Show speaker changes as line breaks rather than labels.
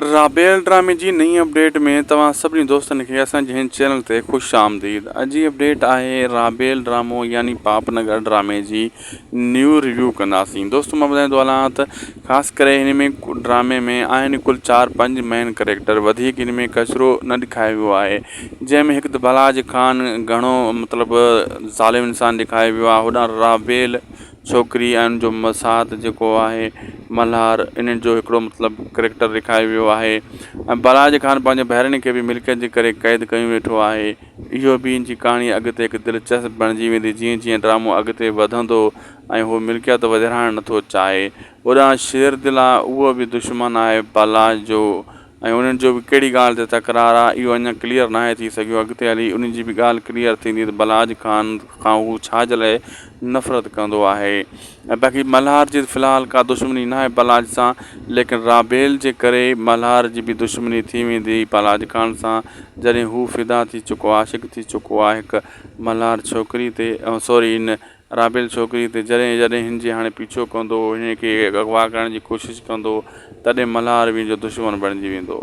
राबेल ड्रामे जी नई अपडेट में तव्हां सभिनी दोस्तनि खे असांजे हिन चैनल ते ख़ुशि आमदीद। अॼु जी अपडेट आहे राबेल ड्रामो यानी पापनगर ड्रामे जी न्यू रिव्यू कंदासीं। दोस्तों मां ॿुधाईंदो हलां त ख़ासि करे हिन में ड्रामे में आहिनि कुल 4-5 मेन करेक्टर। वधीक हिन में कचिरो न ॾेखारियो वियो आहे, जंहिंमें हिकु त बलाज ख़ान घणो मतिलबु ज़ालिम इंसान ॾेखारियो वियो आहे। होॾां राबेल छोकिरी ऐं जो मसाद जेको आहे मल्हार, इन्हनि जो हिकिड़ो मतिलबु करेक्टर ॾेखारियो वियो आहे। ऐं बलाज ख़ान पंहिंजे भाइरनि खे बि मिल्कियत जे करे क़ैद कयो वेठो आहे। इहो बि इन जी कहाणी अॻिते हिकु दिलचस्प बणिजी वेंदी जीअं जीअं ड्रामो अॻिते वधंदो ऐं उहो मिल्कियत वधाइणु नथो चाहे। होॾां शेर दिल आहे, उहो बि दुश्मन आहे बलाज जो, ऐं उन्हनि जो बि कहिड़ी ॻाल्हि ते तकरार आहे इहो अञा क्लियर नाहे थी सघियो। अॻिते हली उन्हनि जी बि ॻाल्हि क्लियर थींदी त बलाज ख़ान खां हू छाजे लाइ नफ़रत कंदो आहे। ऐं बाक़ी मल्हार जी फ़िलहालु का दुश्मनी न आहे बलाज सां, लेकिन राबेल जे करे मल्हार जी बि दुश्मनी थी वेंदी बलाज ख़ान सां, जॾहिं हू फ़िदा थी चुको आहे, आशिक़ु थी चुको आहे हिकु मल्हार छोकिरी ते, इन राबेल छोकिरी ते। जॾहिं जॾहिं हिन जे हाणे पीछो कंदो, हिन खे अगवा करण जी कोशिशि कंदो, तॾहिं मल्हार बि जो दुश्मन बणिजी वेंदो।